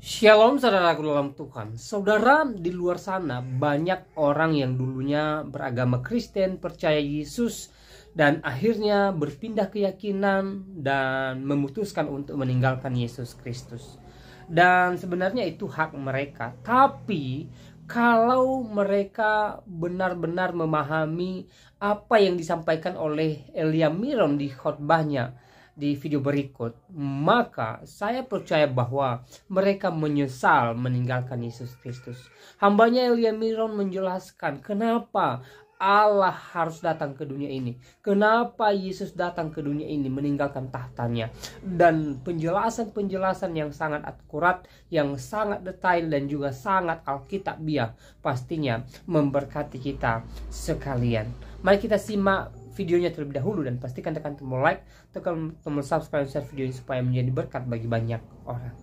Shalom saudaraku dalam Tuhan. Saudara, di luar sana banyak orang yang dulunya beragama Kristen, percaya Yesus, dan akhirnya berpindah keyakinan dan memutuskan untuk meninggalkan Yesus Kristus. Dan sebenarnya itu hak mereka. Tapi kalau mereka benar-benar memahami apa yang disampaikan oleh Elia Miron di khotbahnya di video berikut, maka saya percaya bahwa mereka menyesal meninggalkan Yesus Kristus. Hambanya Elia Miron menjelaskan kenapa Allah harus datang ke dunia ini, kenapa Yesus datang ke dunia ini meninggalkan tahtanya, dan penjelasan-penjelasan yang sangat akurat, yang sangat detail dan juga sangat alkitabiah pastinya memberkati kita sekalian. Mari kita simak videonya terlebih dahulu dan pastikan tekan tombol like, tekan tombol subscribe, share video ini supaya menjadi berkat bagi banyak orang.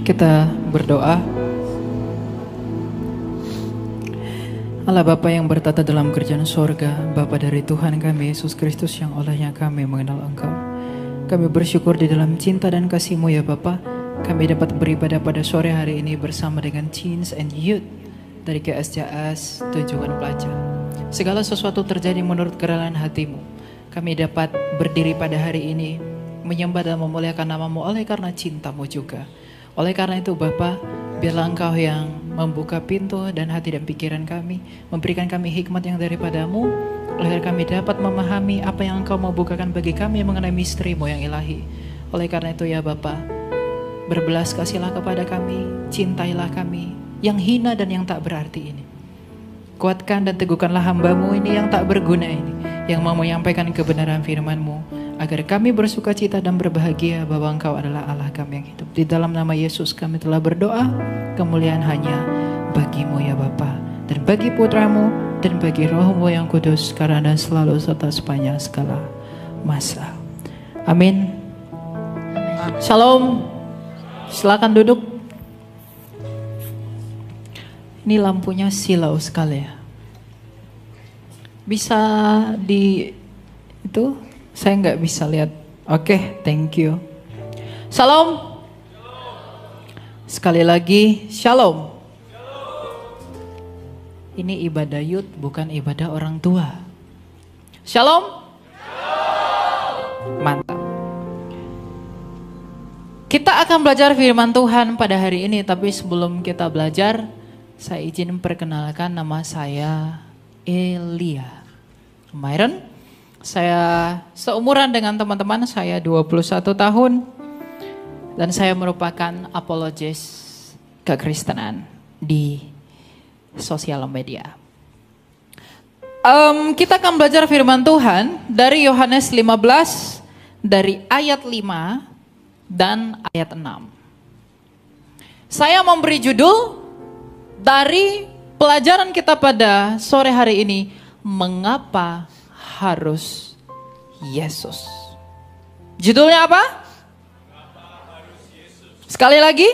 Kita berdoa. Allah Bapa yang bertata dalam kerajaan sorga, Bapa dari Tuhan kami Yesus Kristus yang olehnya kami mengenal Engkau. Kami bersyukur di dalam cinta dan kasih-Mu ya Bapa, kami dapat beribadah pada sore hari ini bersama dengan Teens and Youth dari GSJS Tujuan Pelajar. Segala sesuatu terjadi menurut kerelaan hati-Mu. Kami dapat berdiri pada hari ini menyembah dan memuliakan nama-Mu oleh karena cinta-Mu juga. Oleh karena itu Bapa, biarlah Engkau yang membuka pintu dan hati dan pikiran kami, memberikan kami hikmat yang daripada-Mu, agar kami dapat memahami apa yang Engkau mau bukakan bagi kami mengenai misteri-Mu yang ilahi. Oleh karena itu ya Bapa, berbelas kasihlah kepada kami, cintailah kami yang hina dan yang tak berarti ini. Kuatkan dan teguhkanlah hamba-Mu ini yang tak berguna ini, yang mau menyampaikan kebenaran firman-Mu, agar kami bersuka cita dan berbahagia bahwa Engkau adalah Allah kami yang hidup. Di dalam nama Yesus kami telah berdoa, kemuliaan hanya bagi-Mu ya Bapa, dan bagi Putra-Mu, dan bagi Roh-Mu yang kudus, sekarang dan selalu serta sepanjang segala masa. Amin. Shalom. Silakan duduk. Ini lampunya silau sekali ya. Bisa di itu? Saya nggak bisa lihat. Oke, thank you. Shalom. Sekali lagi, shalom. Ini ibadah youth, bukan ibadah orang tua. Shalom. Mantap. Kita akan belajar firman Tuhan pada hari ini, tapi sebelum kita belajar, saya izin perkenalkan nama saya Elia Miron. Saya seumuran dengan teman-teman, saya 21 tahun. Dan saya merupakan apologis kekristenan di sosial media. Kita akan belajar firman Tuhan dari Yohanes 15, dari ayat 5 dan ayat 6. Saya memberi judul dari pelajaran kita pada sore hari ini, mengapa harus Yesus? Judulnya apa? Sekali lagi,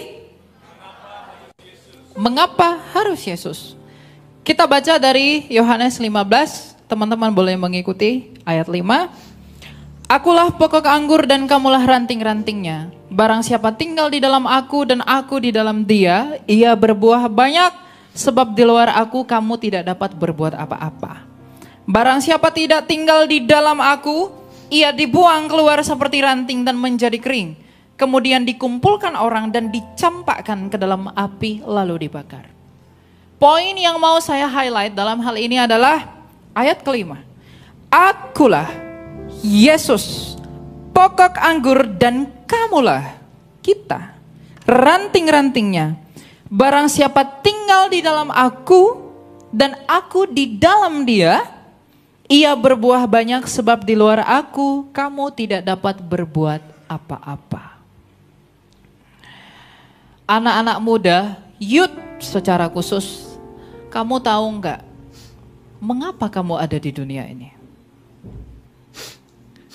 mengapa harus Yesus? Kita baca dari Yohanes 15, teman-teman boleh mengikuti ayat 5. Akulah pokok anggur dan kamulah ranting-rantingnya. Barang siapa tinggal di dalam aku dan aku di dalam dia, ia berbuah banyak, sebab di luar aku kamu tidak dapat berbuat apa-apa. Barang siapa tidak tinggal di dalam aku, ia dibuang keluar seperti ranting dan menjadi kering. Kemudian dikumpulkan orang dan dicampakkan ke dalam api lalu dibakar. Poin yang mau saya highlight dalam hal ini adalah ayat kelima. Akulah Yesus, pokok anggur dan kamulah kita, ranting-rantingnya. Barang siapa tinggal di dalam aku dan aku di dalam dia, ia berbuah banyak, sebab di luar aku kamu tidak dapat berbuat apa-apa. Anak-anak muda, youth secara khusus, kamu tahu enggak mengapa kamu ada di dunia ini?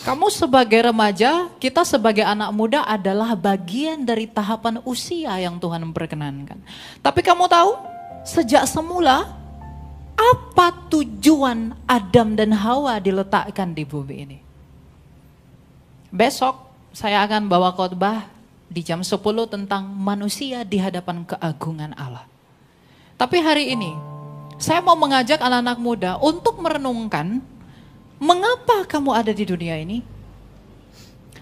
Kamu sebagai remaja, kita sebagai anak muda adalah bagian dari tahapan usia yang Tuhan memperkenankan. Tapi kamu tahu, sejak semula, apa tujuan Adam dan Hawa diletakkan di bumi ini? Besok saya akan bawa khotbah di jam 10 tentang manusia di hadapan keagungan Allah. Tapi hari ini saya mau mengajak anak-anak muda untuk merenungkan mengapa kamu ada di dunia ini?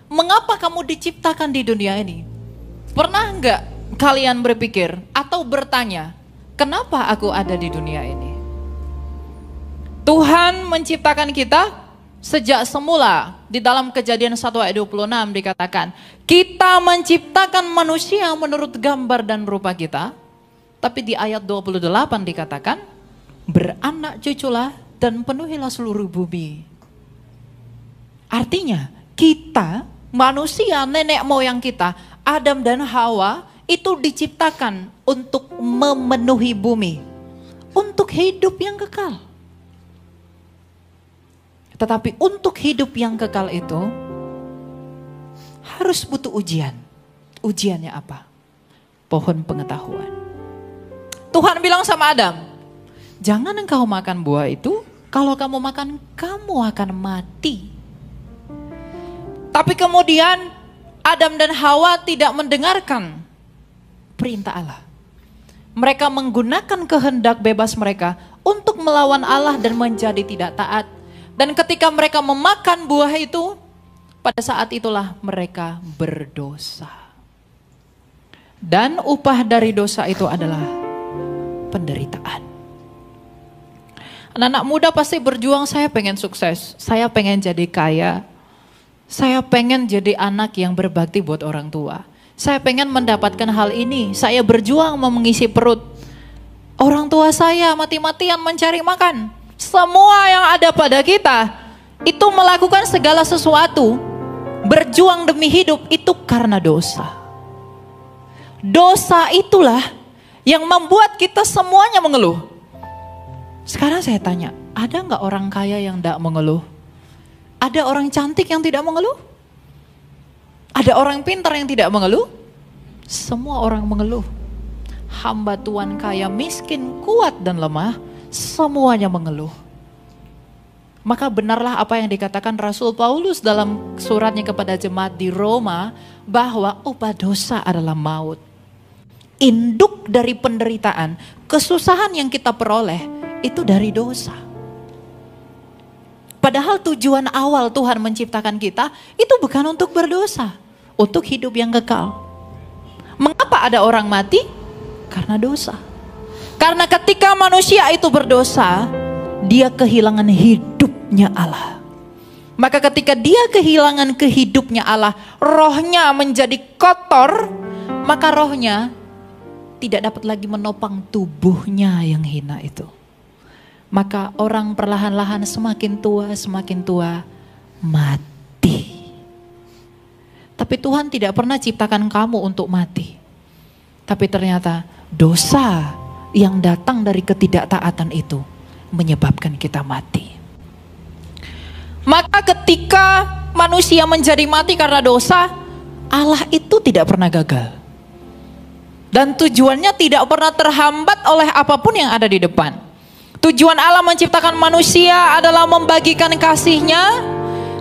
Mengapa kamu diciptakan di dunia ini? Pernah enggak kalian berpikir atau bertanya, kenapa aku ada di dunia ini? Tuhan menciptakan kita sejak semula. Di dalam Kejadian 1 ayat 26 dikatakan, kita menciptakan manusia menurut gambar dan rupa kita. Tapi di ayat 28 dikatakan, beranak cuculah dan penuhilah seluruh bumi. Artinya kita, manusia, nenek moyang kita, Adam dan Hawa, itu diciptakan untuk memenuhi bumi, untuk hidup yang kekal. Tetapi untuk hidup yang kekal itu harus butuh ujian. Ujiannya apa? Pohon pengetahuan. Tuhan bilang sama Adam, jangan engkau makan buah itu, kalau kamu makan kamu akan mati. Tapi kemudian Adam dan Hawa tidak mendengarkan perintah Allah. Mereka menggunakan kehendak bebas mereka untuk melawan Allah dan menjadi tidak taat. Dan ketika mereka memakan buah itu, pada saat itulah mereka berdosa. Dan upah dari dosa itu adalah penderitaan. Anak-anak muda pasti berjuang, saya pengen sukses, saya pengen jadi kaya, saya pengen jadi anak yang berbakti buat orang tua. Saya pengen mendapatkan hal ini, saya berjuang mau mengisi perut. Orang tua saya mati-matian mencari makan. Semua yang ada pada kita itu melakukan segala sesuatu, berjuang demi hidup itu karena dosa. Dosa itulah yang membuat kita semuanya mengeluh. Sekarang saya tanya, ada nggak orang kaya yang tidak mengeluh? Ada orang cantik yang tidak mengeluh? Ada orang pintar yang tidak mengeluh? Semua orang mengeluh. Hamba Tuhan kaya, miskin, kuat dan lemah, semuanya mengeluh. Maka benarlah apa yang dikatakan Rasul Paulus dalam suratnya kepada jemaat di Roma, bahwa upah dosa adalah maut. Induk dari penderitaan, kesusahan yang kita peroleh itu dari dosa. Padahal tujuan awal Tuhan menciptakan kita itu bukan untuk berdosa, untuk hidup yang kekal. Mengapa ada orang mati? Karena dosa. Karena ketika manusia itu berdosa, dia kehilangan hidupnya Allah. Maka ketika dia kehilangan kehidupnya Allah, rohnya menjadi kotor, maka rohnya tidak dapat lagi menopang tubuhnya yang hina itu. Maka orang perlahan-lahan semakin tua mati. Tapi Tuhan tidak pernah ciptakan kamu untuk mati. Tapi ternyata dosa yang datang dari ketidaktaatan itu menyebabkan kita mati. Maka ketika manusia menjadi mati karena dosa, Allah itu tidak pernah gagal. Dan tujuannya tidak pernah terhambat oleh apapun yang ada di depan. Tujuan Allah menciptakan manusia adalah membagikan kasih-Nya.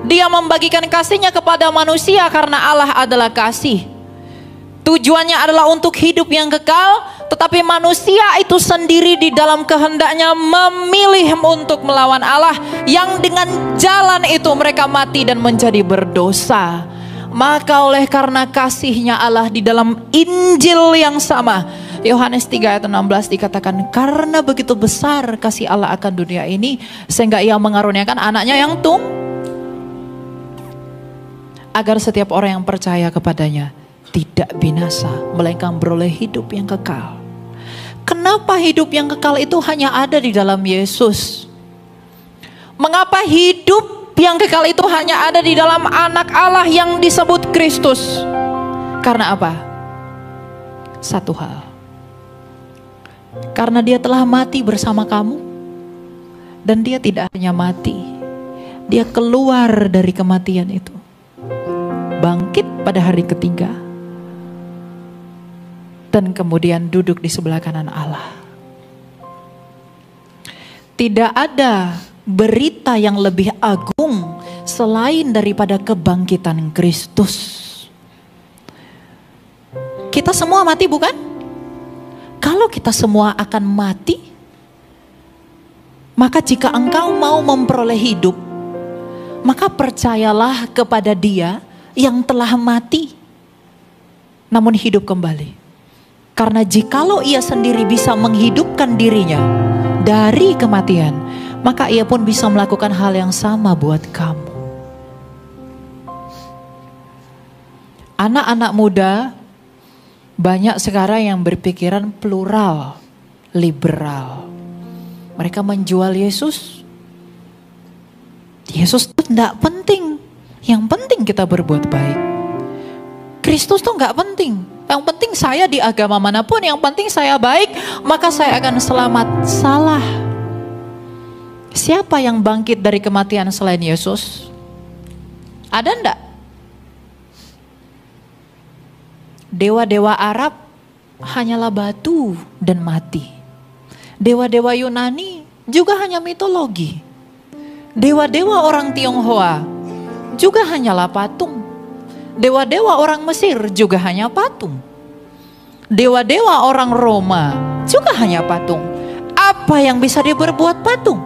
Dia membagikan kasih-Nya kepada manusia karena Allah adalah kasih. Tujuannya adalah untuk hidup yang kekal, tetapi manusia itu sendiri di dalam kehendaknya memilih untuk melawan Allah, yang dengan jalan itu mereka mati dan menjadi berdosa. Maka oleh karena kasih-Nya Allah di dalam Injil yang sama, Yohanes 3 ayat 16 dikatakan, karena begitu besar kasih Allah akan dunia ini, sehingga Ia mengaruniakan anaknya yang agar setiap orang yang percaya kepadanya tidak binasa, melainkan beroleh hidup yang kekal. Kenapa hidup yang kekal itu hanya ada di dalam Yesus? Mengapa hidup yang kekal itu hanya ada di dalam anak Allah yang disebut Kristus? Karena apa? Satu hal. Karena Dia telah mati bersama kamu. Dan Dia tidak hanya mati, Dia keluar dari kematian itu, bangkit pada hari ketiga, dan kemudian duduk di sebelah kanan Allah. Tidak ada berita yang lebih agung selain daripada kebangkitan Kristus. Kita semua mati bukan? Kalau kita semua akan mati, maka jika engkau mau memperoleh hidup, maka percayalah kepada Dia yang telah mati, namun hidup kembali. Karena jikalau Ia sendiri bisa menghidupkan dirinya dari kematian, maka Ia pun bisa melakukan hal yang sama buat kamu. Anak-anak muda banyak sekarang yang berpikiran plural, liberal. Mereka menjual Yesus. Yesus itu tidak penting. Yang penting kita berbuat baik. Kristus tuh nggak penting. Yang penting saya di agama manapun, yang penting saya baik, maka saya akan selamat. Salah. Siapa yang bangkit dari kematian selain Yesus? Ada enggak? Dewa-dewa Arab hanyalah batu dan mati. Dewa-dewa Yunani juga hanya mitologi. Dewa-dewa orang Tionghoa juga hanyalah patung. Dewa-dewa orang Mesir juga hanya patung. Dewa-dewa orang Roma juga hanya patung. Apa yang bisa diperbuat patung?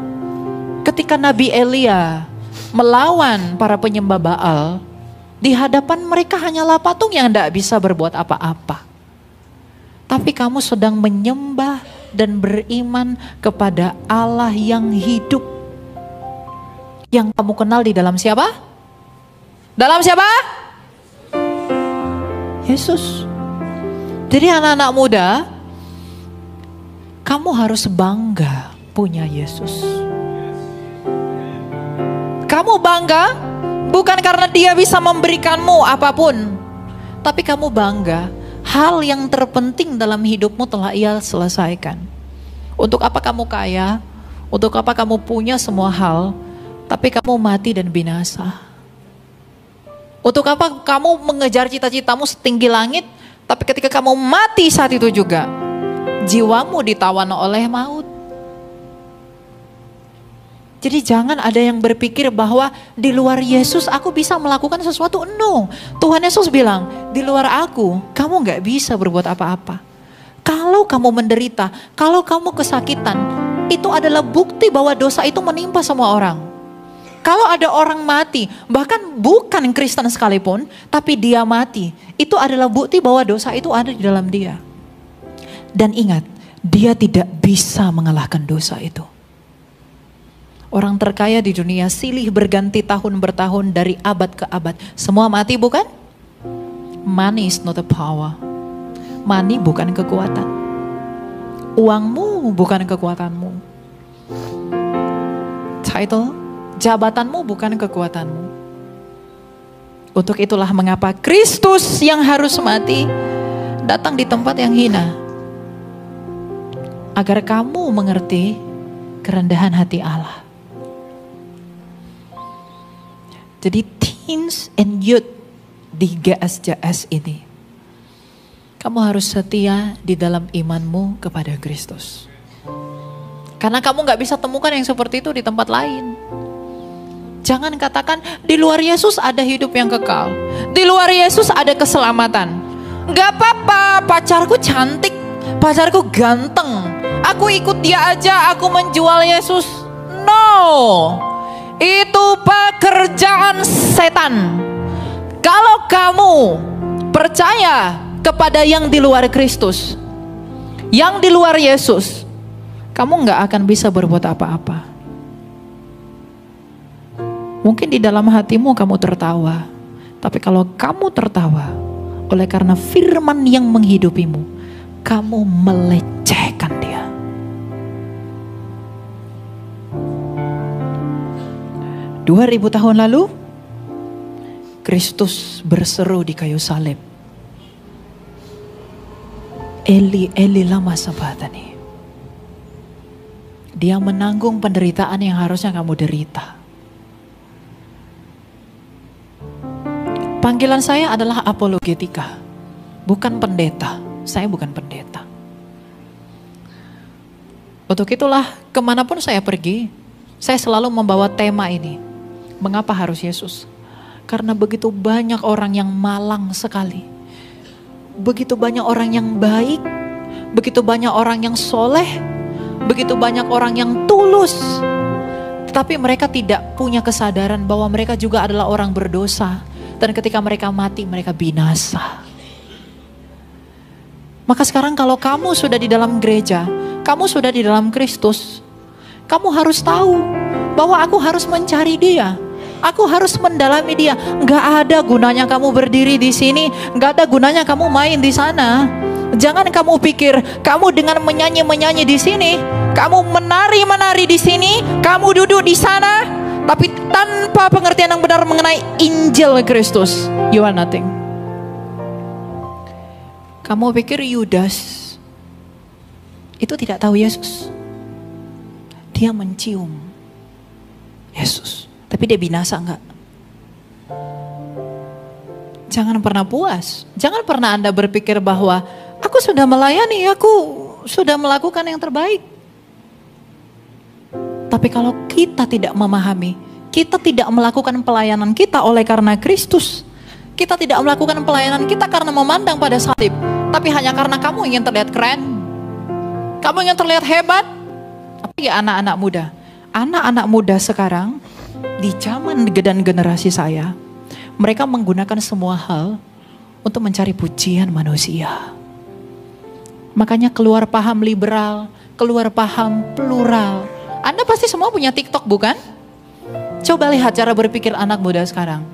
Ketika Nabi Elia melawan para penyembah Baal, di hadapan mereka hanyalah patung yang tidak bisa berbuat apa-apa. Tapi kamu sedang menyembah dan beriman kepada Allah yang hidup. Yang kamu kenal di dalam siapa? Dalam siapa? Yesus. Jadi anak-anak muda, kamu harus bangga punya Yesus. Kamu bangga bukan karena Dia bisa memberikanmu apapun, tapi kamu bangga hal yang terpenting dalam hidupmu telah Ia selesaikan. Untuk apa kamu kaya? Untuk apa kamu punya semua hal, tapi kamu mati dan binasa? Untuk apa kamu mengejar cita-citamu setinggi langit, tapi ketika kamu mati saat itu juga, jiwamu ditawan oleh maut? Jadi jangan ada yang berpikir bahwa di luar Yesus aku bisa melakukan sesuatu. No, Tuhan Yesus bilang, di luar aku kamu gak bisa berbuat apa-apa. Kalau kamu menderita, kalau kamu kesakitan, itu adalah bukti bahwa dosa itu menimpa semua orang. Kalau ada orang mati, bahkan bukan Kristen sekalipun, tapi dia mati, itu adalah bukti bahwa dosa itu ada di dalam dia. Dan ingat, dia tidak bisa mengalahkan dosa itu. Orang terkaya di dunia silih berganti tahun bertahun dari abad ke abad. Semua mati bukan? Money is not a power. Money bukan kekuatan. Uangmu bukan kekuatanmu. Title, jabatanmu bukan kekuatanmu. Untuk itulah mengapa Kristus yang harus mati datang di tempat yang hina. Agar kamu mengerti kerendahan hati Allah. Jadi teens and youth di GSJS ini, kamu harus setia di dalam imanmu kepada Kristus. Karena kamu gak bisa temukan yang seperti itu di tempat lain. Jangan katakan di luar Yesus ada hidup yang kekal, di luar Yesus ada keselamatan. Gak apa-apa, pacarku cantik, pacarku ganteng, aku ikut dia aja, aku menjual Yesus. No. Itu pekerjaan setan. Kalau kamu percaya kepada yang di luar Kristus, yang di luar Yesus, kamu gak akan bisa berbuat apa-apa. Mungkin di dalam hatimu kamu tertawa, tapi kalau kamu tertawa oleh karena firman yang menghidupimu, kamu melecehkan dia. 2000 tahun lalu, Kristus berseru di kayu salib, Eli, Eli lama sabachthani. Dia menanggung penderitaan yang harusnya kamu derita. Panggilan saya adalah apologetika, bukan pendeta. Saya bukan pendeta. Untuk itulah kemanapun saya pergi, saya selalu membawa tema ini. Mengapa harus Yesus? Karena begitu banyak orang yang malang sekali. begitu banyak orang yang baik, begitu banyak orang yang soleh, begitu banyak orang yang tulus. Tetapi mereka tidak punya kesadaran bahwa mereka juga adalah orang berdosa. Dan ketika mereka mati, mereka binasa. Maka sekarang kalau kamu sudah di dalam gereja, kamu sudah di dalam Kristus, kamu harus tahu bahwa aku harus mencari Dia. Aku harus mendalami Dia. Gak ada gunanya kamu berdiri di sini, gak ada gunanya kamu main di sana. Jangan kamu pikir kamu dengan menyanyi di sini, kamu menari di sini, kamu duduk di sana, tapi tanpa pengertian yang benar mengenai Injil Kristus, you are nothing. Kamu pikir Yudas itu tidak tahu Yesus? Dia mencium Yesus, tapi dia binasa enggak? Jangan pernah puas. Jangan pernah Anda berpikir bahwa aku sudah melayani, aku sudah melakukan yang terbaik. Tapi kalau kita tidak memahami, kita tidak melakukan pelayanan kita oleh karena Kristus. Kita tidak melakukan pelayanan kita karena memandang pada salib, tapi hanya karena kamu ingin terlihat keren. Kamu ingin terlihat hebat. Apalagi anak-anak muda. Anak-anak muda sekarang di zaman dan generasi saya, mereka menggunakan semua hal untuk mencari pujian manusia. Makanya keluar paham liberal, keluar paham plural. Anda pasti semua punya TikTok bukan? Coba lihat cara berpikir anak muda sekarang.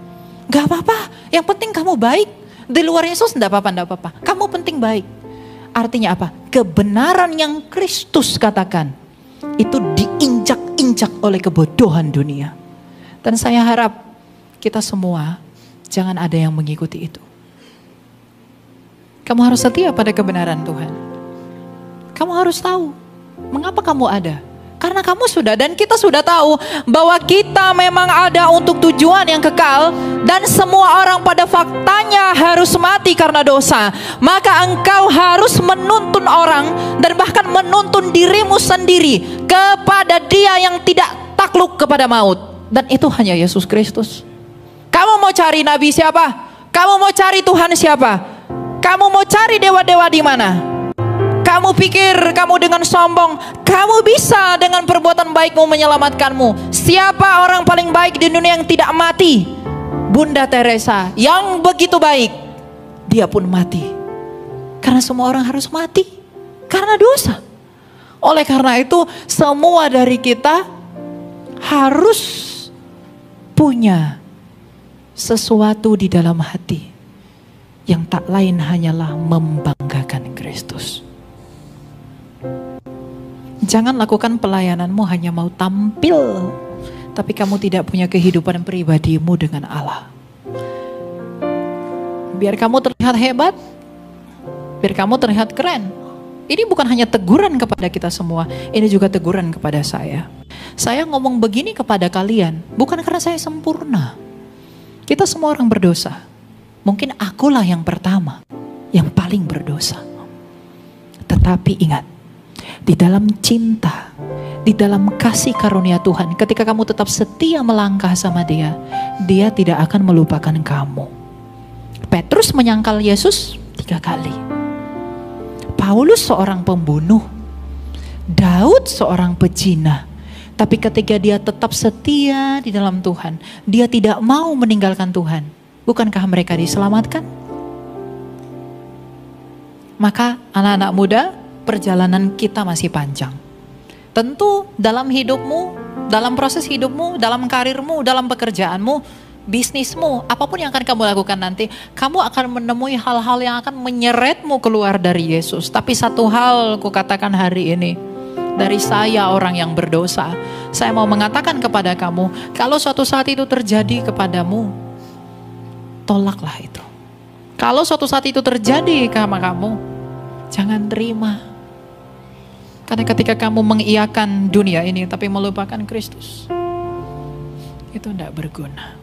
Gak apa-apa, yang penting kamu baik. Di luar Yesus enggak apa-apa. Kamu penting baik. Artinya apa? Kebenaran yang Kristus katakan itu diinjak-injak oleh kebodohan dunia. Dan saya harap kita semua jangan ada yang mengikuti itu. Kamu harus setia pada kebenaran Tuhan. Kamu harus tahu mengapa kamu ada. Karena kamu sudah dan kita sudah tahu bahwa kita memang ada untuk tujuan yang kekal. Dan semua orang pada faktanya harus mati karena dosa. Maka engkau harus menuntun orang dan bahkan menuntun dirimu sendiri kepada Dia yang tidak takluk kepada maut. Dan itu hanya Yesus Kristus. Kamu mau cari nabi siapa? Kamu mau cari Tuhan siapa? Kamu mau cari dewa-dewa di mana? Kamu pikir kamu dengan sombong, kamu bisa dengan perbuatan baikmu menyelamatkanmu. Siapa orang paling baik di dunia yang tidak mati? Bunda Teresa yang begitu baik, dia pun mati. Karena semua orang harus mati karena dosa. Oleh karena itu semua dari kita harus punya sesuatu di dalam hati yang tak lain hanyalah membanggakan Kristus. Jangan lakukan pelayananmu hanya mau tampil, tapi kamu tidak punya kehidupan pribadimu dengan Allah. Biar kamu terlihat hebat, biar kamu terlihat keren. Ini bukan hanya teguran kepada kita semua, ini juga teguran kepada saya. Saya ngomong begini kepada kalian, bukan karena saya sempurna. Kita semua orang berdosa. Mungkin akulah yang pertama, yang paling berdosa. Tetapi ingat, di dalam cinta, di dalam kasih karunia Tuhan, ketika kamu tetap setia melangkah sama Dia, Dia tidak akan melupakan kamu. Petrus menyangkal Yesus 3 kali. Paulus seorang pembunuh. Daud seorang pezina. Tapi ketika dia tetap setia di dalam Tuhan, dia tidak mau meninggalkan Tuhan. Bukankah mereka diselamatkan? Maka anak-anak muda, perjalanan kita masih panjang. Tentu dalam hidupmu, dalam proses hidupmu, dalam karirmu, dalam pekerjaanmu, bisnismu, apapun yang akan kamu lakukan nanti, kamu akan menemui hal-hal yang akan menyeretmu keluar dari Yesus. Tapi satu hal ku katakan hari ini, dari saya orang yang berdosa, saya mau mengatakan kepada kamu, kalau suatu saat itu terjadi kepadamu, tolaklah itu. Kalau suatu saat itu terjadi sama kamu, jangan terima. Karena ketika kamu mengiyakan dunia ini tapi melupakan Kristus, itu tidak berguna.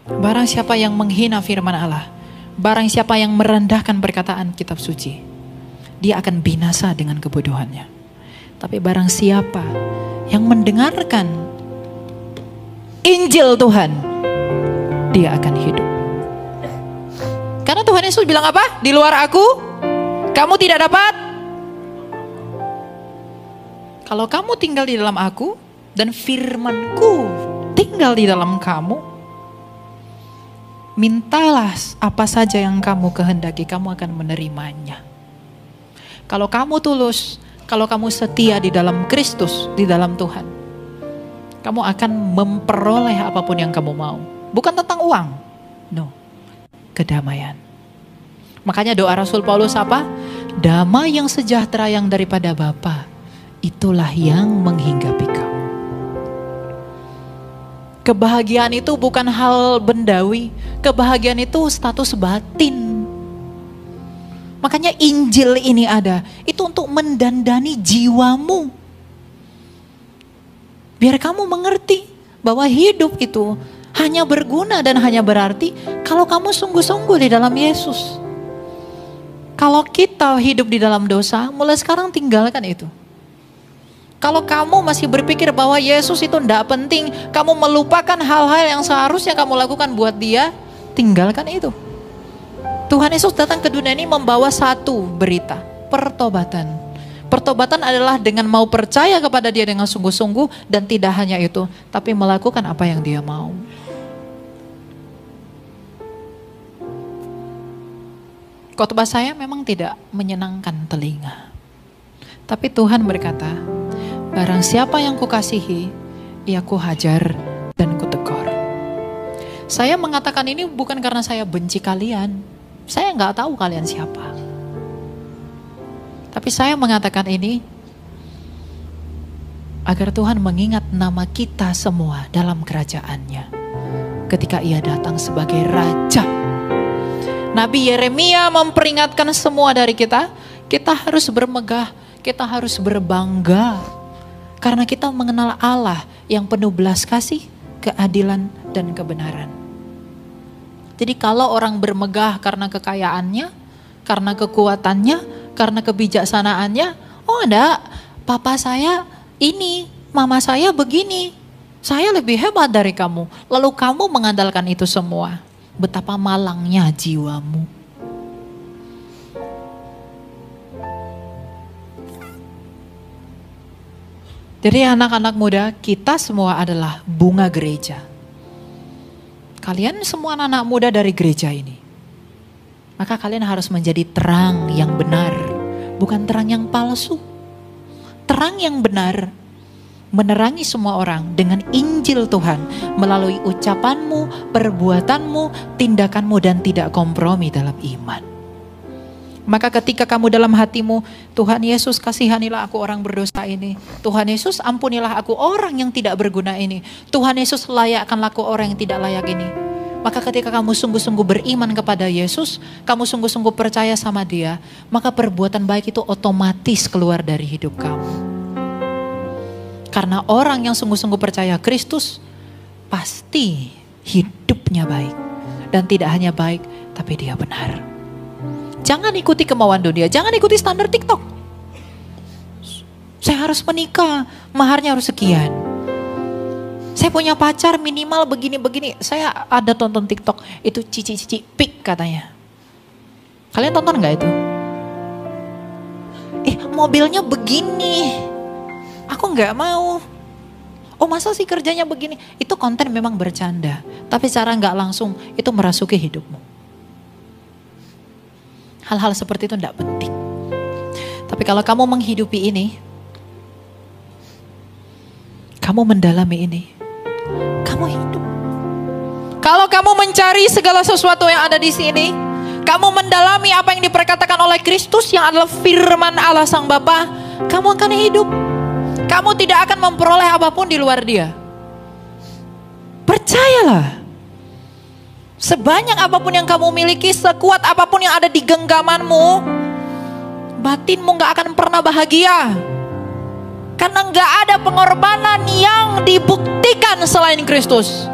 Barang siapa yang menghina firman Allah, barang siapa yang merendahkan perkataan kitab suci, dia akan binasa dengan kebodohannya. Tapi barang siapa yang mendengarkan Injil Tuhan, dia akan hidup. Tuhan Yesus bilang apa? Di luar aku, kamu tidak dapat. Kalau kamu tinggal di dalam aku, dan firman-Ku tinggal di dalam kamu, mintalah apa saja yang kamu kehendaki, kamu akan menerimanya. Kalau kamu tulus, kalau kamu setia di dalam Kristus, di dalam Tuhan, kamu akan memperoleh apapun yang kamu mau. Bukan tentang uang, no, kedamaian. Makanya doa Rasul Paulus apa? Damai yang sejahtera yang daripada Bapa, itulah yang menghinggapi kamu. Kebahagiaan itu bukan hal bendawi, kebahagiaan itu status batin. Makanya Injil ini ada, itu untuk mendandani jiwamu. Biar kamu mengerti bahwa hidup itu hanya berguna dan hanya berarti kalau kamu sungguh-sungguh di dalam Yesus. Kalau kita hidup di dalam dosa, mulai sekarang tinggalkan itu. Kalau kamu masih berpikir bahwa Yesus itu tidak penting, kamu melupakan hal-hal yang seharusnya kamu lakukan buat Dia, tinggalkan itu. Tuhan Yesus datang ke dunia ini membawa satu berita, pertobatan. Pertobatan adalah dengan mau percaya kepada Dia dengan sungguh-sungguh, dan tidak hanya itu, tapi melakukan apa yang Dia mau. Khotbah saya memang tidak menyenangkan telinga, tapi Tuhan berkata, barang siapa yang kukasihi, ia kuhajar dan kutegur. Saya mengatakan ini bukan karena saya benci kalian. Saya nggak tahu kalian siapa. Tapi saya mengatakan ini agar Tuhan mengingat nama kita semua dalam kerajaannya. Ketika Ia datang sebagai Raja. Nabi Yeremia memperingatkan semua dari kita harus bermegah, kita harus berbangga. Karena kita mengenal Allah yang penuh belas kasih, keadilan, dan kebenaran. Jadi kalau orang bermegah karena kekayaannya, karena kekuatannya, karena kebijaksanaannya, oh enggak, papa saya ini, mama saya begini, saya lebih hebat dari kamu. Lalu kamu mengandalkan itu semua. Betapa malangnya jiwamu. Jadi anak-anak muda, kita semua adalah bunga gereja. Kalian semua anak-anak muda dari gereja ini. Maka kalian harus menjadi terang yang benar, bukan terang yang palsu. Terang yang benar, menerangi semua orang dengan Injil Tuhan melalui ucapanmu, perbuatanmu, tindakanmu, dan tidak kompromi dalam iman. Maka ketika kamu dalam hatimu, Tuhan Yesus kasihanilah aku orang berdosa ini. Tuhan Yesus ampunilah aku orang yang tidak berguna ini. Tuhan Yesus layakkanlah aku orang yang tidak layak ini. Maka ketika kamu sungguh-sungguh beriman kepada Yesus, kamu sungguh-sungguh percaya sama Dia, maka perbuatan baik itu otomatis keluar dari hidup kamu. Karena orang yang sungguh-sungguh percaya Kristus, pasti hidupnya baik. Dan tidak hanya baik, tapi dia benar. Jangan ikuti kemauan dunia, jangan ikuti standar TikTok. Saya harus menikah, maharnya harus sekian. Saya punya pacar minimal begini-begini. Saya ada tonton TikTok, itu cici-cici pik katanya. Kalian tonton gak itu? Mobilnya begini, aku gak mau. Oh masa sih kerjanya begini? Itu konten memang bercanda, tapi cara gak langsung itu merasuki hidupmu. Hal-hal seperti itu tidak penting. Tapi kalau kamu menghidupi ini, kamu mendalami ini, kamu hidup. Kalau kamu mencari segala sesuatu yang ada di sini, kamu mendalami apa yang diperkatakan oleh Kristus yang adalah firman Allah Sang Bapa, kamu akan hidup. Kamu tidak akan memperoleh apapun di luar Dia. Percayalah. Sebanyak apapun yang kamu miliki, sekuat apapun yang ada di genggamanmu, batinmu gak akan pernah bahagia. Karena gak ada pengorbanan yang dibuktikan selain Kristus.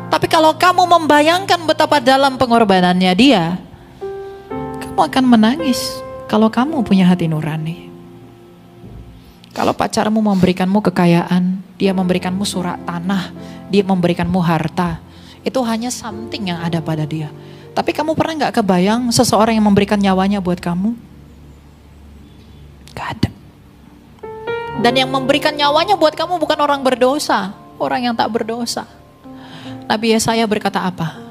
Tapi kalau kamu membayangkan betapa dalam pengorbanannya Dia, kamu akan menangis kalau kamu punya hati nurani. Kalau pacarmu memberikanmu kekayaan, dia memberikanmu surat tanah, dia memberikanmu harta, itu hanya something yang ada pada dia. Tapi kamu pernah gak kebayang seseorang yang memberikan nyawanya buat kamu? Gak ada. Dan yang memberikan nyawanya buat kamu bukan orang berdosa, orang yang tak berdosa. Nabi Yesaya berkata apa?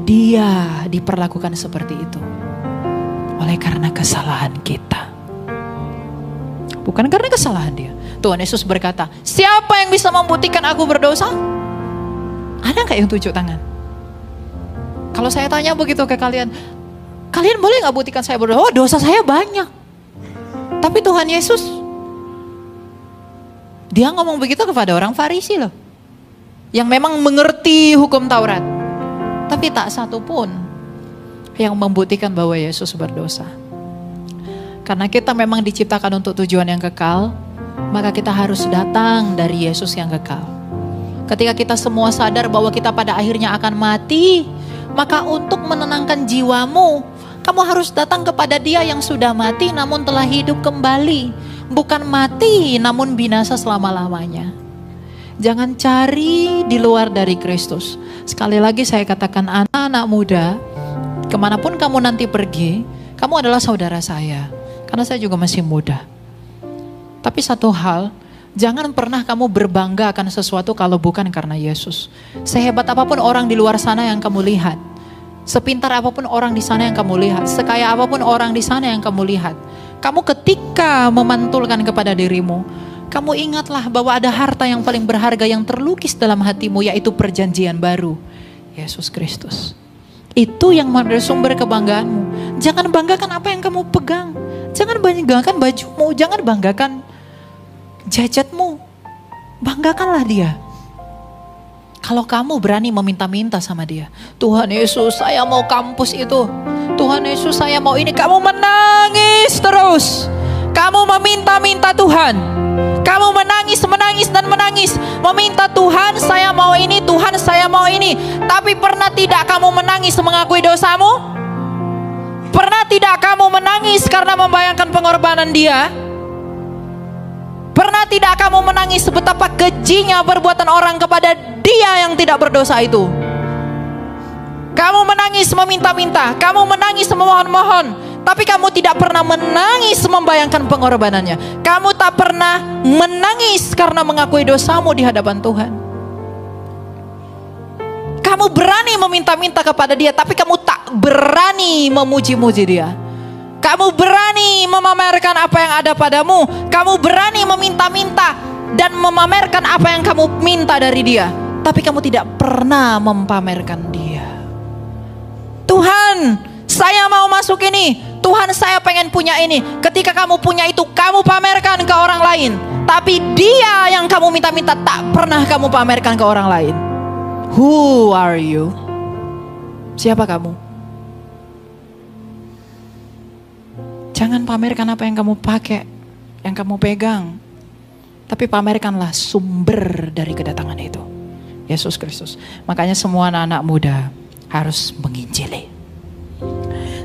Dia diperlakukan seperti itu oleh karena kesalahan kita, bukan karena kesalahan dia. Tuhan Yesus berkata, siapa yang bisa membuktikan aku berdosa? Ada gak yang tunjuk tangan? Kalau saya tanya begitu ke kalian, kalian boleh gak buktikan saya berdosa? Oh, dosa saya banyak. Tapi Tuhan Yesus, dia ngomong begitu kepada orang Farisi loh, yang memang mengerti hukum Taurat. Tapi tak satu pun yang membuktikan bahwa Yesus berdosa. Karena kita memang diciptakan untuk tujuan yang kekal, maka kita harus datang dari Yesus yang kekal. Ketika kita semua sadar bahwa kita pada akhirnya akan mati, maka untuk menenangkan jiwamu, kamu harus datang kepada Dia yang sudah mati namun telah hidup kembali. Bukan mati namun binasa selama-lamanya. Jangan cari di luar dari Kristus. Sekali lagi saya katakan, anak-anak muda, kemanapun kamu nanti pergi, kamu adalah saudara saya. Karena saya juga masih muda. Tapi satu hal, jangan pernah kamu berbangga akan sesuatu kalau bukan karena Yesus. Sehebat apapun orang di luar sana yang kamu lihat, sepintar apapun orang di sana yang kamu lihat, sekaya apapun orang di sana yang kamu lihat, kamu ketika memantulkan kepada dirimu, kamu ingatlah bahwa ada harta yang paling berharga yang terlukis dalam hatimu, yaitu perjanjian baru, Yesus Kristus. Itu yang menjadi sumber kebanggaanmu. Jangan banggakan apa yang kamu pegang. Jangan banggakan bajumu, jangan banggakan jajatmu. Banggakanlah Dia. Kalau kamu berani meminta-minta sama Dia, Tuhan Yesus, saya mau kampus itu. Tuhan Yesus, saya mau ini. Kamu menangis terus. Kamu meminta-minta Tuhan. Kamu menangis dan menangis. Meminta Tuhan, saya mau ini. Tuhan, saya mau ini. Tapi pernah tidak kamu menangis mengakui dosamu? Pernah tidak kamu menangis karena membayangkan pengorbanan Dia? Pernah tidak kamu menangis betapa kejinya perbuatan orang kepada Dia yang tidak berdosa itu? Kamu menangis meminta-minta, kamu menangis memohon-mohon, tapi kamu tidak pernah menangis membayangkan pengorbanannya. Kamu tak pernah menangis karena mengakui dosamu di hadapan Tuhan. Kamu berani meminta-minta kepada Dia, tapi kamu tak berani memuji-muji Dia. Kamu berani memamerkan apa yang ada padamu. Kamu berani meminta-minta dan memamerkan apa yang kamu minta dari Dia, tapi kamu tidak pernah mempamerkan Dia. Tuhan, saya mau masuk ini. Tuhan, saya pengen punya ini. Ketika kamu punya itu, kamu pamerkan ke orang lain. Tapi Dia yang kamu minta-minta tak pernah kamu pamerkan ke orang lain. Who are you? Siapa kamu? Jangan pamerkan apa yang kamu pakai, yang kamu pegang. Tapi pamerkanlah sumber dari kedatangan itu, Yesus Kristus. Makanya semua anak-anak muda harus menginjili.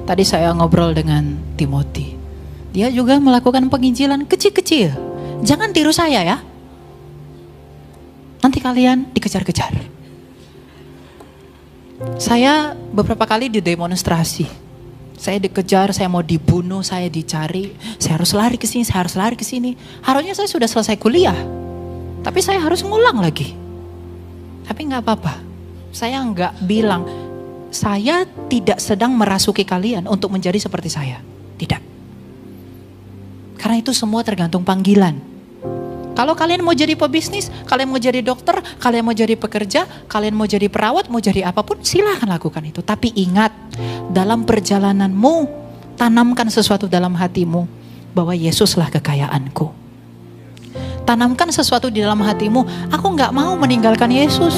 Tadi saya ngobrol dengan Timothy. Dia juga melakukan penginjilan kecil-kecil. Jangan tiru saya ya. Nanti kalian dikejar-kejar. Saya beberapa kali didemonstrasi. Saya dikejar, saya mau dibunuh, saya dicari. Saya harus lari ke sini, saya harus lari ke sini. Harusnya saya sudah selesai kuliah. Tapi saya harus ngulang lagi. Tapi nggak apa-apa. Saya nggak bilang, saya tidak sedang merasuki kalian untuk menjadi seperti saya. Tidak. Karena itu semua tergantung panggilan. Kalau kalian mau jadi pebisnis, kalian mau jadi dokter, kalian mau jadi pekerja, kalian mau jadi perawat, mau jadi apapun, silahkan lakukan itu. Tapi ingat, dalam perjalananmu, tanamkan sesuatu dalam hatimu, bahwa Yesuslah kekayaanku. Tanamkan sesuatu di dalam hatimu, aku gak mau meninggalkan Yesus.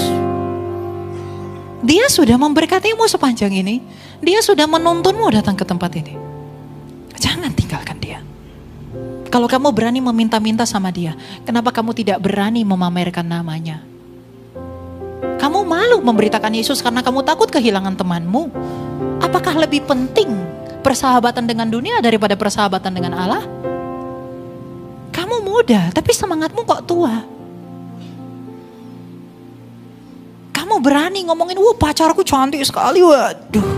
Dia sudah memberkatimu sepanjang ini. Dia sudah menuntunmu datang ke tempat ini. Jangan tinggalkan Dia. Kalau kamu berani meminta-minta sama Dia, kenapa kamu tidak berani memamerkan namanya? Kamu malu memberitakan Yesus karena kamu takut kehilangan temanmu. Apakah lebih penting persahabatan dengan dunia daripada persahabatan dengan Allah? Kamu muda, tapi semangatmu kok tua. berani ngomongin, wah pacarku cantik sekali, waduh.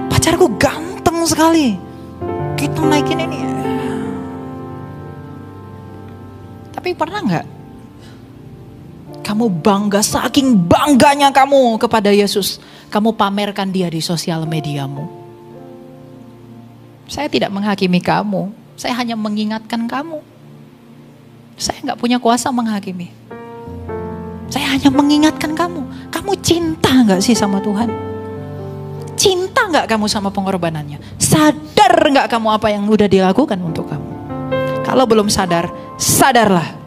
Pacarku ganteng sekali. Kita naikin ini. Tapi pernah nggak kamu bangga, saking bangganya kamu kepada Yesus, kamu pamerkan dia di sosial mediamu? Saya tidak menghakimi kamu, saya hanya mengingatkan kamu. Saya nggak punya kuasa menghakimi. Saya hanya mengingatkan kamu. Kamu cinta nggak sih sama Tuhan? Cinta nggak kamu sama pengorbanannya? Sadar nggak kamu apa yang udah dilakukan untuk kamu? Kalau belum sadar, sadarlah.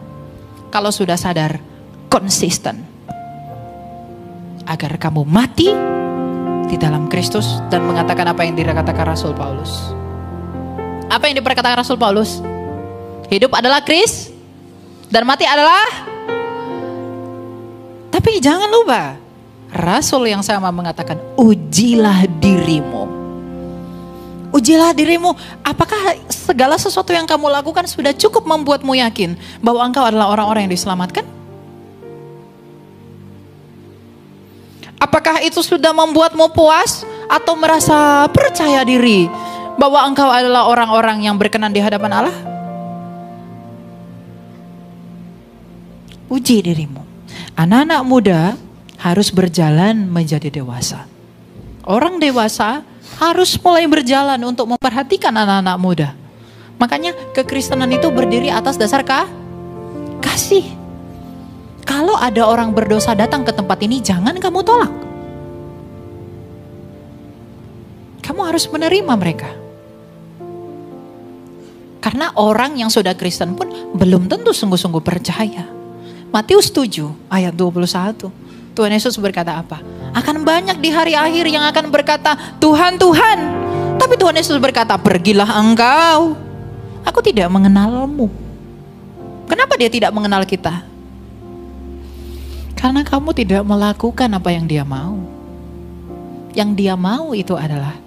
Kalau sudah sadar, konsisten. Agar kamu mati di dalam Kristus dan mengatakan apa yang dikatakan Rasul Paulus. Apa yang diperkatakan Rasul Paulus? Hidup adalah Kristus dan mati adalah. Tapi jangan lupa, Rasul yang sama mengatakan, ujilah dirimu. Ujilah dirimu, apakah segala sesuatu yang kamu lakukan sudah cukup membuatmu yakin bahwa engkau adalah orang-orang yang diselamatkan? Apakah itu sudah membuatmu puas atau merasa percaya diri bahwa engkau adalah orang-orang yang berkenan di hadapan Allah? Uji dirimu. Anak-anak muda harus berjalan menjadi dewasa. Orang dewasa harus mulai berjalan untuk memperhatikan anak-anak muda. Makanya kekristenan itu berdiri atas dasar kasih. Kalau ada orang berdosa datang ke tempat ini, jangan kamu tolak. Kamu harus menerima mereka. Karena orang yang sudah Kristen pun belum tentu sungguh-sungguh percaya. Matius 7 ayat 21. Tuhan Yesus berkata apa? Akan banyak di hari akhir yang akan berkata, Tuhan, Tuhan. Tapi Tuhan Yesus berkata, pergilah engkau. Aku tidak mengenalmu. Kenapa dia tidak mengenal kita? Karena kamu tidak melakukan apa yang dia mau. Yang dia mau itu adalah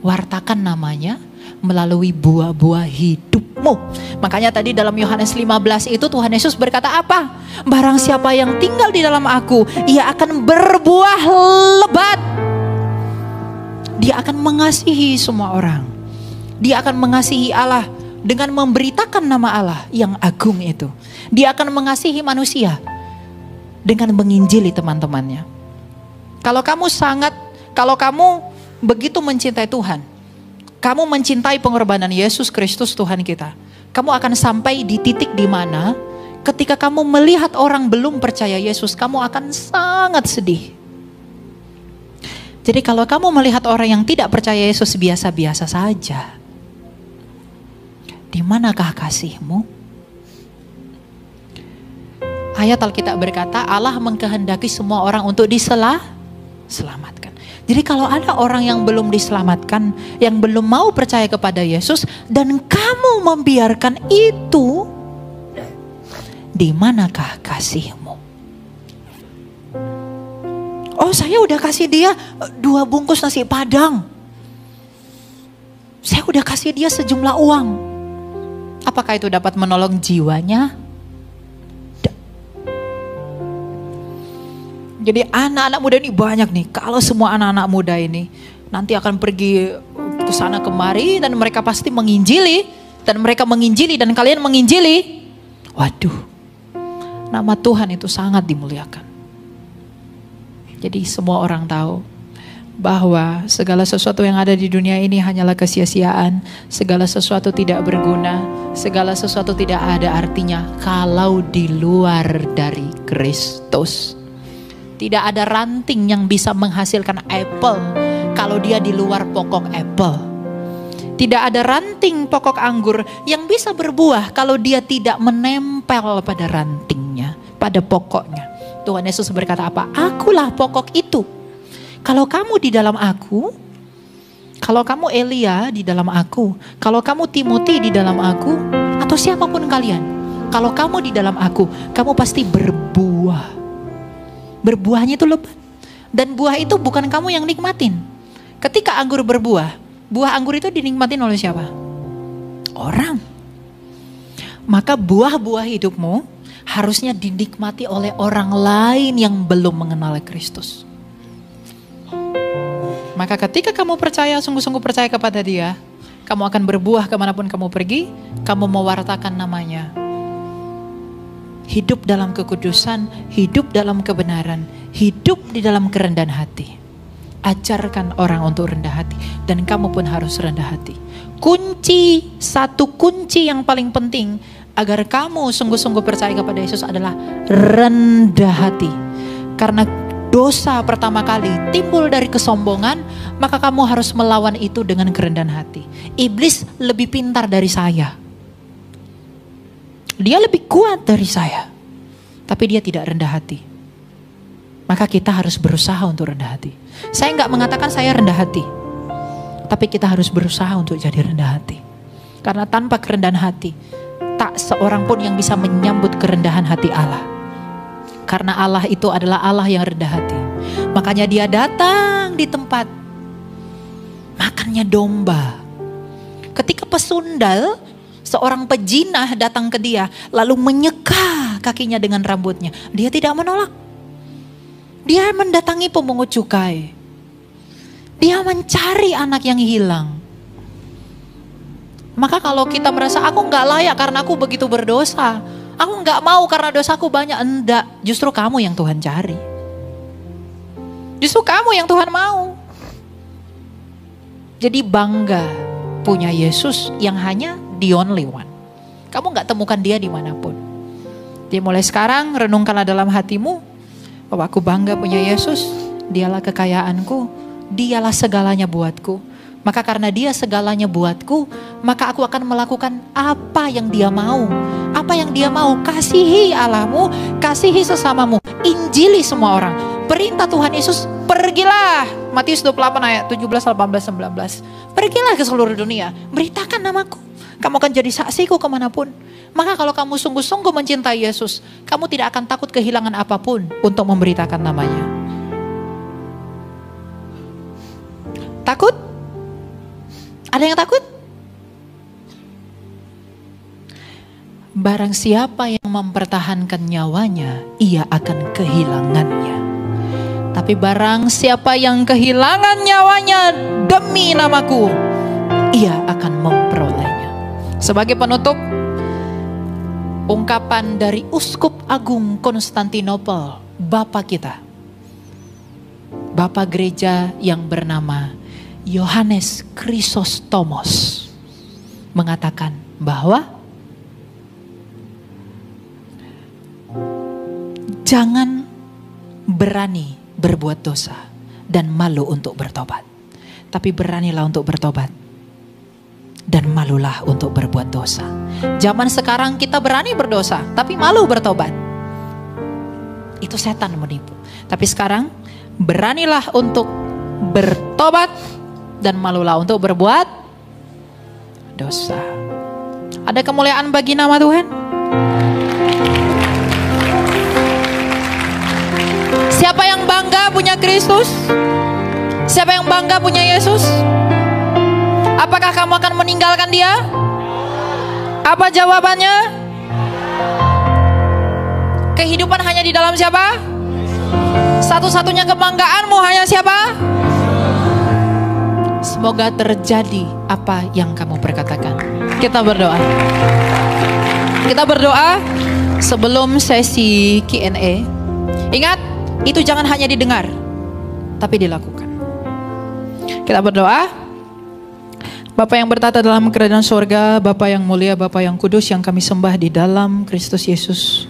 wartakan namanya melalui buah-buah hidupmu. Makanya tadi dalam Yohanes 15 itu Tuhan Yesus berkata apa? Barang siapa yang tinggal di dalam aku, ia akan berbuah lebat. Dia akan mengasihi semua orang. Dia akan mengasihi Allah dengan memberitakan nama Allah yang agung itu. Dia akan mengasihi manusia dengan menginjili teman-temannya. Kalau kamu begitu mencintai Tuhan, kamu mencintai pengorbanan Yesus Kristus Tuhan kita, kamu akan sampai di titik di mana ketika kamu melihat orang belum percaya Yesus, kamu akan sangat sedih. Jadi kalau kamu melihat orang yang tidak percaya Yesus biasa-biasa saja, di manakah kasihmu? Ayat Alkitab berkata, Allah mengkehendaki semua orang untuk diselamatkan. Jadi kalau ada orang yang belum diselamatkan, yang belum mau percaya kepada Yesus, dan kamu membiarkan itu, di manakah kasihmu? Oh, saya udah kasih dia 2 bungkus nasi padang. Saya udah kasih dia sejumlah uang. Apakah itu dapat menolong jiwanya? Jadi anak-anak muda ini banyak nih. Kalau semua anak-anak muda ini nanti akan pergi ke sana kemari dan mereka pasti menginjili, dan mereka menginjili dan kalian menginjili. Waduh, nama Tuhan itu sangat dimuliakan. Jadi semua orang tahu bahwa segala sesuatu yang ada di dunia ini hanyalah kesia-siaan, segala sesuatu tidak berguna, segala sesuatu tidak ada artinya kalau di luar dari Kristus. Tidak ada ranting yang bisa menghasilkan apel kalau dia di luar pokok apel. Tidak ada ranting pokok anggur yang bisa berbuah kalau dia tidak menempel pada rantingnya, pada pokoknya. Tuhan Yesus berkata apa? Akulah pokok itu. Kalau kamu di dalam aku, kalau kamu Elia di dalam aku, kalau kamu Timothy di dalam aku, atau siapapun kalian, kalau kamu di dalam aku, kamu pasti berbuah. Berbuahnya itu lebat. Dan buah itu bukan kamu yang nikmatin. Ketika anggur berbuah, buah anggur itu dinikmatin oleh siapa? Orang. Maka buah-buah hidupmu harusnya dinikmati oleh orang lain yang belum mengenal Kristus. Maka ketika kamu percaya, sungguh-sungguh percaya kepada Dia, kamu akan berbuah kemanapun kamu pergi, kamu mewartakan namanya. Hidup dalam kekudusan, hidup dalam kebenaran, hidup di dalam kerendahan hati. Ajarkan orang untuk rendah hati, dan kamu pun harus rendah hati. Satu kunci yang paling penting agar kamu sungguh-sungguh percaya kepada Yesus adalah rendah hati. Karena dosa pertama kali timbul dari kesombongan, maka kamu harus melawan itu dengan kerendahan hati. Iblis lebih pintar dari saya. Dia lebih kuat dari saya. Tapi dia tidak rendah hati. Maka kita harus berusaha untuk rendah hati. Saya nggak mengatakan saya rendah hati. Tapi kita harus berusaha untuk jadi rendah hati. Karena tanpa kerendahan hati, tak seorang pun yang bisa menyambut kerendahan hati Allah. Karena Allah itu adalah Allah yang rendah hati. Makanya Dia datang di tempat makannya domba. Ketika pesundal, seorang pejinah datang ke Dia, lalu menyeka kakinya dengan rambutnya. Dia tidak menolak. Dia mendatangi pemungut cukai. Dia mencari anak yang hilang. Maka kalau kita merasa aku gak layak karena aku begitu berdosa, aku gak mau karena dosaku banyak, enggak. Justru kamu yang Tuhan cari. Justru kamu yang Tuhan mau. Jadi bangga punya Yesus yang hanya the only one. Kamu gak temukan Dia dimanapun. Jadi mulai sekarang renungkanlah dalam hatimu bahwa aku bangga punya Yesus. Dialah kekayaanku, Dialah segalanya buatku. Maka karena Dia segalanya buatku, maka aku akan melakukan apa yang Dia mau. Apa yang Dia mau, kasihi Allahmu, kasihi sesamamu, injili semua orang. Perintah Tuhan Yesus, pergilah. Matius 28 ayat 17, 18, 19. Pergilah ke seluruh dunia, beritakan namaku. Kamu akan jadi saksiku kemanapun. Maka kalau kamu sungguh-sungguh mencintai Yesus, kamu tidak akan takut kehilangan apapun untuk memberitakan namanya. Takut? Ada yang takut? Barang siapa yang mempertahankan nyawanya, ia akan kehilangannya. Tapi barang siapa yang kehilangan nyawanya demi namaku, ia akan memperolehnya. Sebagai penutup, ungkapan dari Uskup Agung Konstantinopel, Bapa kita, Bapa Gereja yang bernama Yohanes Chrysostomos, mengatakan bahwa jangan berani berbuat dosa dan malu untuk bertobat, tapi beranilah untuk bertobat dan malulah untuk berbuat dosa. Zaman sekarang kita berani berdosa tapi malu bertobat. Itu setan menipu. Tapi sekarang beranilah untuk bertobat dan malulah untuk berbuat dosa. Ada kemuliaan bagi nama Tuhan. Siapa yang bangga punya Kristus? Siapa yang bangga punya Yesus? Apakah kamu akan meninggalkan Dia? Apa jawabannya? Kehidupan hanya di dalam siapa? Satu-satunya kebanggaanmu hanya siapa? Semoga terjadi apa yang kamu perkatakan. Kita berdoa. Kita berdoa sebelum sesi Q&A. Ingat, itu jangan hanya didengar, tapi dilakukan. Kita berdoa. Bapa yang bertata dalam kerajaan surga, Bapa yang mulia, Bapa yang kudus, yang kami sembah di dalam Kristus Yesus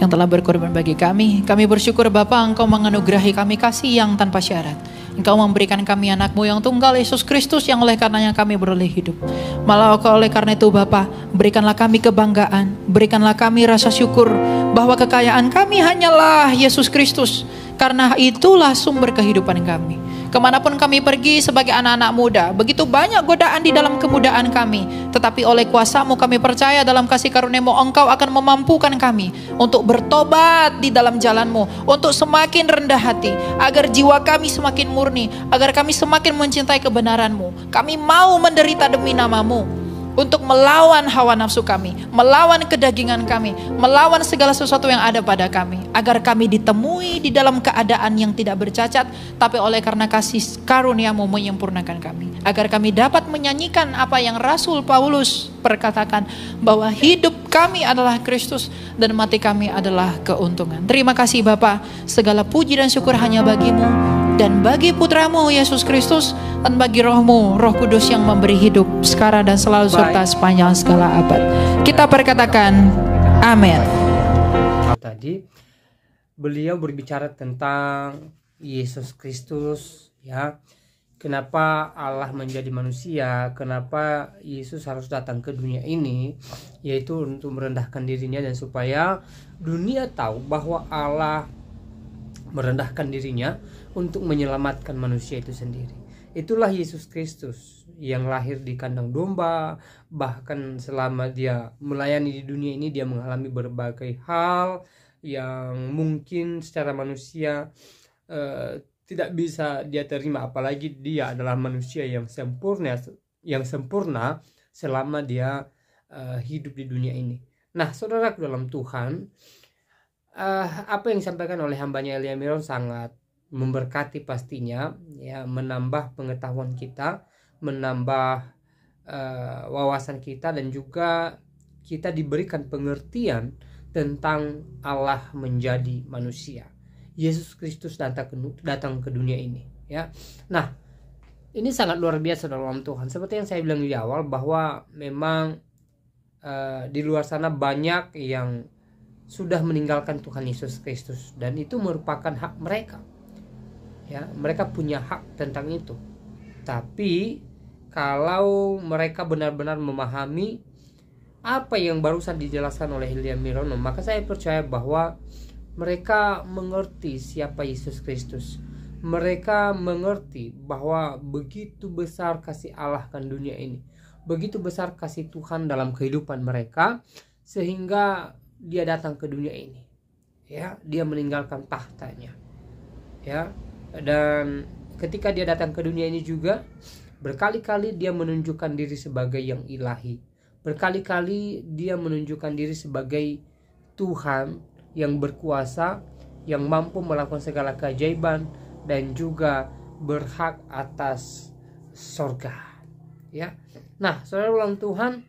yang telah berkorban bagi kami. Kami bersyukur Bapa, Engkau menganugerahi kami kasih yang tanpa syarat. Engkau memberikan kami anak-Mu yang tunggal, Yesus Kristus, yang oleh karenanya kami beroleh hidup. Malah oleh karena itu Bapa, berikanlah kami kebanggaan, berikanlah kami rasa syukur bahwa kekayaan kami hanyalah Yesus Kristus. Karena itulah sumber kehidupan kami. Kemanapun kami pergi sebagai anak-anak muda, begitu banyak godaan di dalam kemudaan kami. Tetapi oleh kuasa-Mu kami percaya dalam kasih karunia-Mu Engkau akan memampukan kami untuk bertobat di dalam jalan-Mu, untuk semakin rendah hati, agar jiwa kami semakin murni, agar kami semakin mencintai kebenaran-Mu. Kami mau menderita demi nama-Mu. untuk melawan hawa nafsu kami, melawan kedagingan kami, melawan segala sesuatu yang ada pada kami, agar kami ditemui di dalam keadaan yang tidak bercacat, tapi oleh karena kasih karunia-Mu menyempurnakan kami, agar kami dapat menyanyikan apa yang Rasul Paulus perkatakan, bahwa hidup kami adalah Kristus dan mati kami adalah keuntungan. Terima kasih Bapa, segala puji dan syukur hanya bagi-Mu dan bagi Putra-Mu Yesus Kristus, dan bagi Roh-Mu, Roh Kudus yang memberi hidup sekarang dan selalu serta sepanjang segala abad. Kita perkatakan amin. Tadi beliau berbicara tentang Yesus Kristus, ya. Kenapa Allah menjadi manusia, kenapa Yesus harus datang ke dunia ini, yaitu untuk merendahkan dirinya dan supaya dunia tahu bahwa Allah merendahkan dirinya untuk menyelamatkan manusia itu sendiri. Itulah Yesus Kristus yang lahir di kandang domba, bahkan selama dia melayani di dunia ini dia mengalami berbagai hal yang mungkin secara manusia tidak bisa dia terima, apalagi dia adalah manusia yang sempurna selama dia hidup di dunia ini. Nah, saudaraku dalam Tuhan, apa yang disampaikan oleh hambanya Elia Miron sangat memberkati pastinya, ya, menambah pengetahuan kita, menambah wawasan kita, dan juga kita diberikan pengertian tentang Allah menjadi manusia. Yesus Kristus datang ke dunia ini, ya. Nah, ini sangat luar biasa dalam Tuhan. Seperti yang saya bilang di awal, bahwa memang di luar sana banyak yang sudah meninggalkan Tuhan Yesus Kristus, dan itu merupakan hak mereka. Ya, mereka punya hak tentang itu. Tapi kalau mereka benar-benar memahami apa yang barusan dijelaskan oleh Elia Mirono, maka saya percaya bahwa mereka mengerti siapa Yesus Kristus. Mereka mengerti bahwa begitu besar kasih Allah kan dunia ini, begitu besar kasih Tuhan dalam kehidupan mereka, sehingga dia datang ke dunia ini, ya, dia meninggalkan tahtanya, ya. Dan ketika dia datang ke dunia ini juga, berkali-kali dia menunjukkan diri sebagai yang ilahi. Berkali-kali dia menunjukkan diri sebagai Tuhan yang berkuasa, yang mampu melakukan segala keajaiban, dan juga berhak atas sorga, ya. Nah, saudara ulang Tuhan,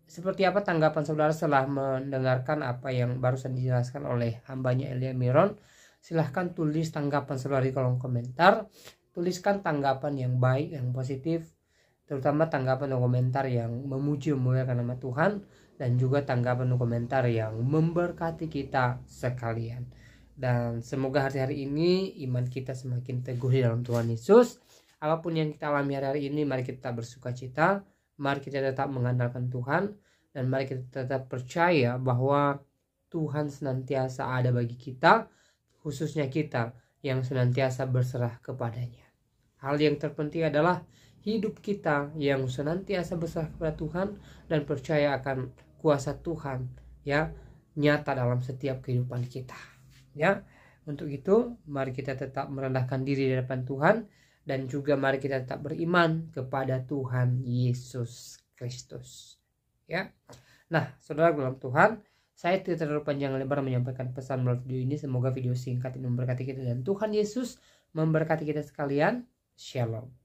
seperti apa tanggapan saudara setelah mendengarkan apa yang barusan dijelaskan oleh hambanya Elia Miron? Silahkan tulis tanggapan saudara di kolom komentar. Tuliskan tanggapan yang baik, yang positif, terutama tanggapan dan komentar yang memuji memuliakan nama Tuhan, dan juga tanggapan dan komentar yang memberkati kita sekalian. Dan semoga hari-hari ini iman kita semakin teguh di dalam Tuhan Yesus. Apapun yang kita alami hari-hari ini, mari kita bersuka cita, mari kita tetap mengandalkan Tuhan, dan mari kita tetap percaya bahwa Tuhan senantiasa ada bagi kita, khususnya kita yang senantiasa berserah kepadanya. Hal yang terpenting adalah hidup kita yang senantiasa berserah kepada Tuhan dan percaya akan kuasa Tuhan, ya, nyata dalam setiap kehidupan kita, ya. Untuk itu mari kita tetap merendahkan diri di hadapan Tuhan, dan juga mari kita tetap beriman kepada Tuhan Yesus Kristus, ya. Nah, saudara dalam Tuhan, saya tidak terlalu panjang lebar menyampaikan pesan melalui video ini. Semoga video singkat ini memberkati kita, dan Tuhan Yesus memberkati kita sekalian. Shalom.